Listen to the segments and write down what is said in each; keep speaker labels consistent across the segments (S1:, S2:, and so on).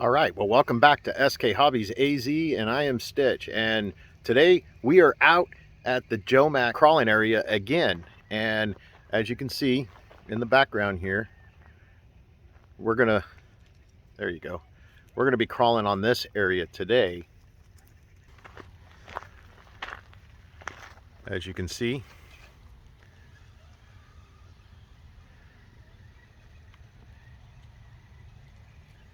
S1: All right, well, welcome back to SK Hobbies AZ, and I am Stitch. And today we are out at the Jomax crawling area again. And as you can see in the background here, there you go. We're gonna be crawling on this area today. As you can see,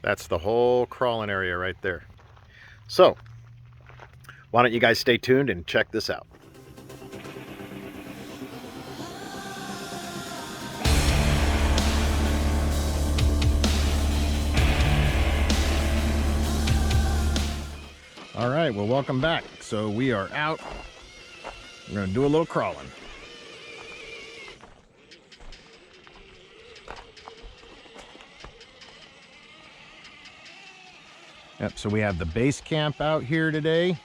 S1: that's the whole crawling area right there. So, why don't you guys stay tuned and check this out. All right, well, welcome back. So we are out. We're gonna do a little crawling. Yep, so we have the base camp out here today.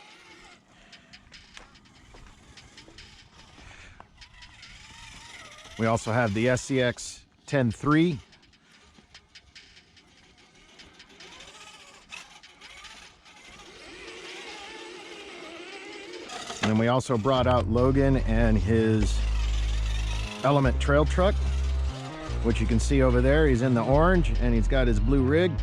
S1: We also have the SCX10iii. And then we also brought out Logan and his Element trail truck, which you can see over there. He's in the orange and he's got his blue rig.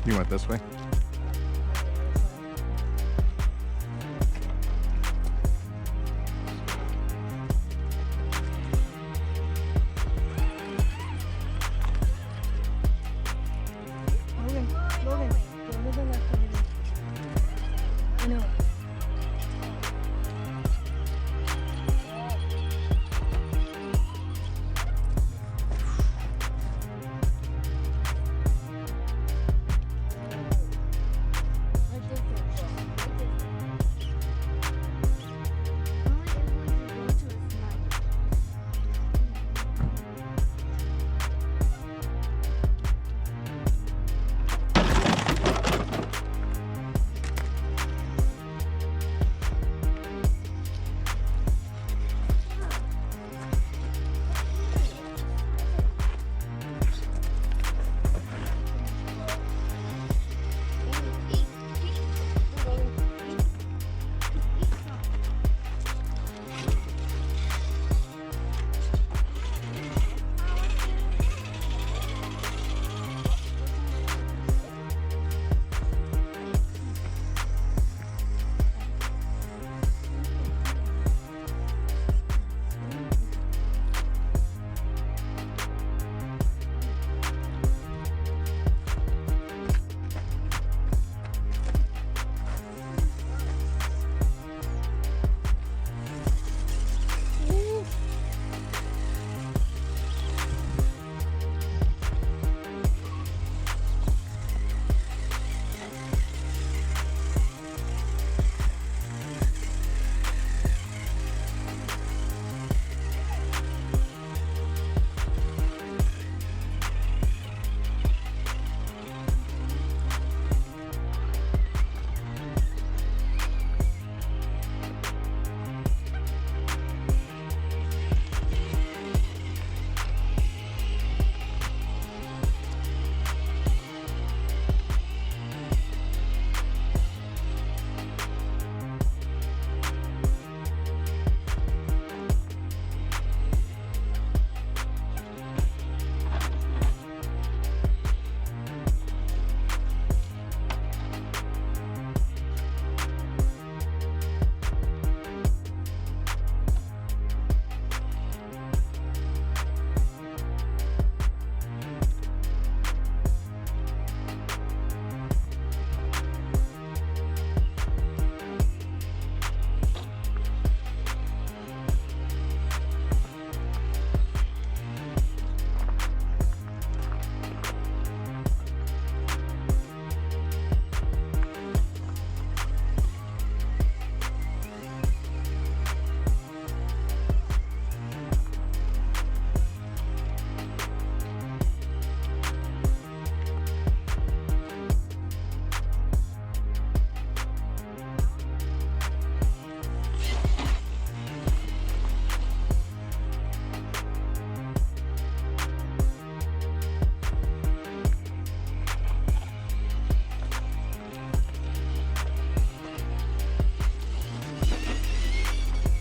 S1: You went this way?
S2: Logan, go to the left over there. I know.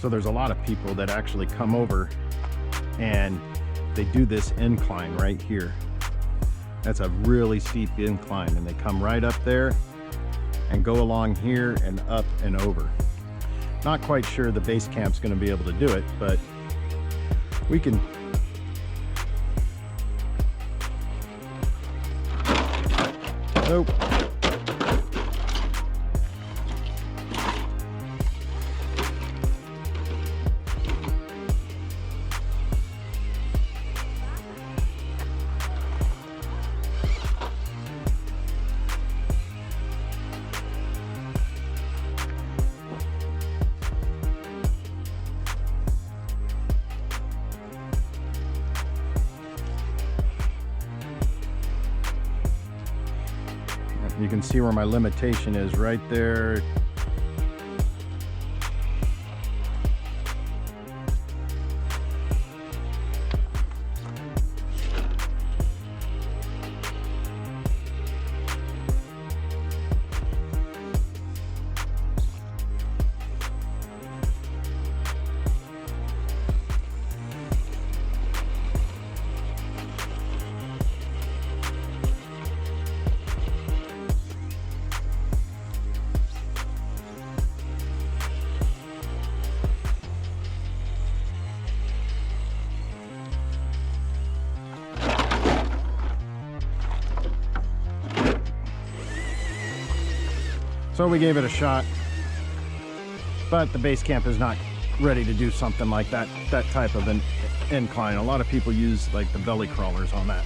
S1: So there's a lot of people that actually come over and they do this incline right here. That's a really steep incline, and they come right up there and go along here and up and over. Not quite sure the base camp's going to be able to do it, but we can. Nope. You can see where my limitation is right there. So we gave it a shot, but the base camp is not ready to do something like that type of an incline. A lot of people use like the belly crawlers on that.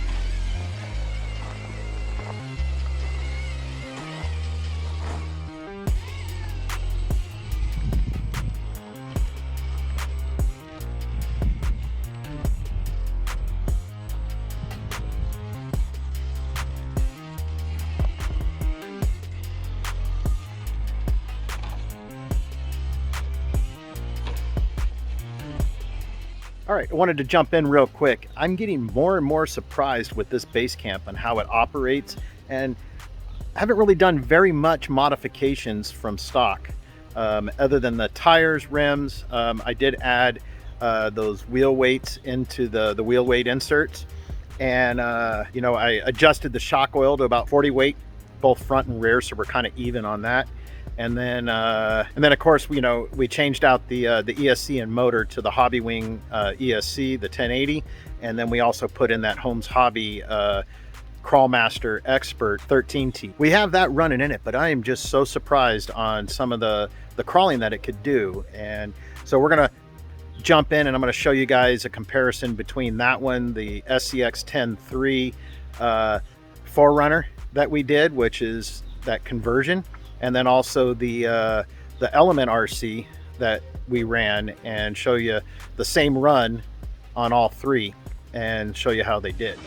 S1: All right, I wanted to jump in real quick. I'm getting more and more surprised with this base camp and how it operates, and I haven't really done very much modifications from stock other than the tires, rims. I did add those wheel weights into the wheel weight inserts, and you know, I adjusted the shock oil to about 40 weight, both front and rear, so we're kind of even on that. And then of course, you know, we changed out the ESC and motor to the Hobby Wing ESC, the 1080, and then we also put in that Holmes Hobby Crawlmaster Expert 13T. We have that running in it, but I am just so surprised on some of the crawling that it could do. And so we're gonna jump in, and I'm gonna show you guys a comparison between that one, the SCX10iii Forerunner that we did, which is that conversion, and then also the Element RC that we ran, and show you the same run on all three and show you how they did.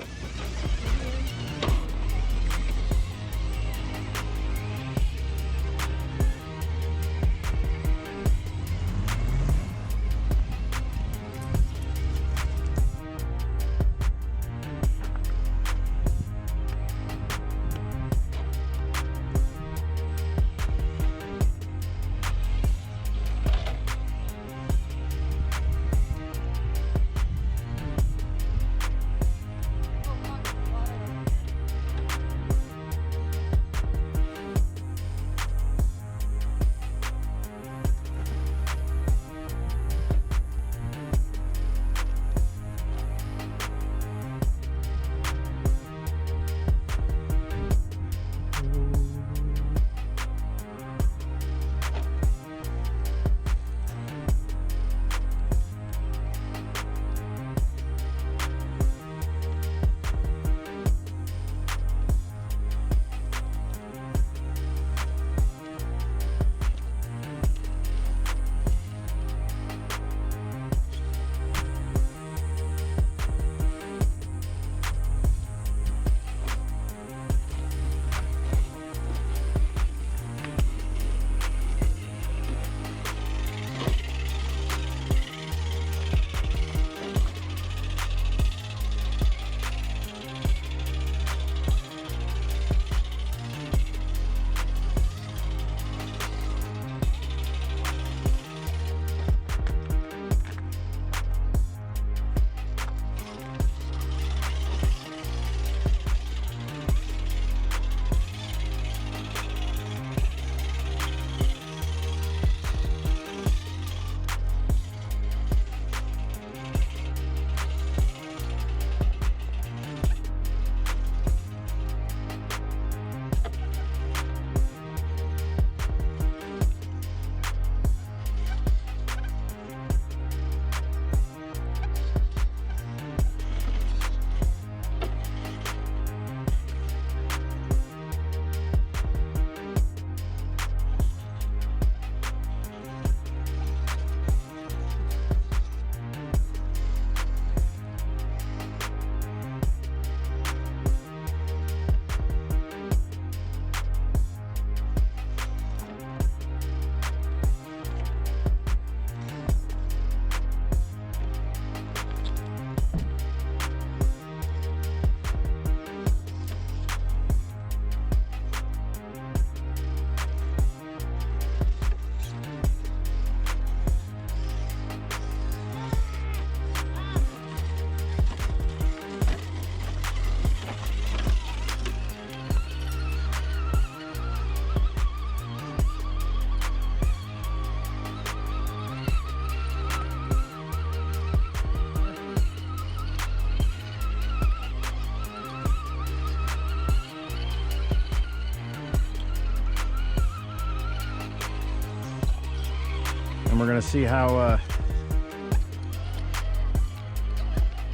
S3: And we're gonna see how,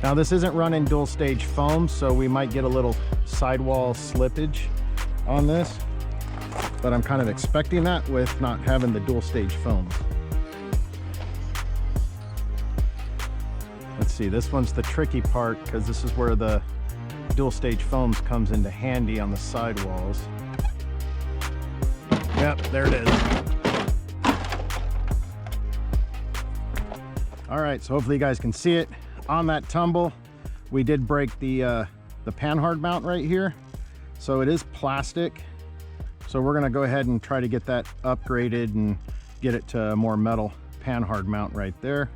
S3: now this isn't running dual stage foam, so we might get a little sidewall slippage on this, but I'm kind of expecting that with not having the dual stage foams. Let's see, this one's the tricky part because this is where the dual stage foams comes into handy on the sidewalls. Yep, there it is. All right, so hopefully you guys can see it. On that tumble, we did break the panhard mount right here. So it is plastic. So we're gonna go ahead and try to get that upgraded and get it to a more metal panhard mount right there.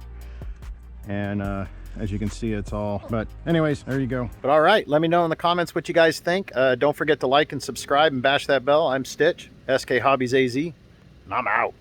S3: And as you can see, it's all, but anyways, there you go. But all right, let me know in the comments what you guys think. Don't forget to like and subscribe and bash that bell. I'm Stitch, SK Hobbies AZ, and I'm out.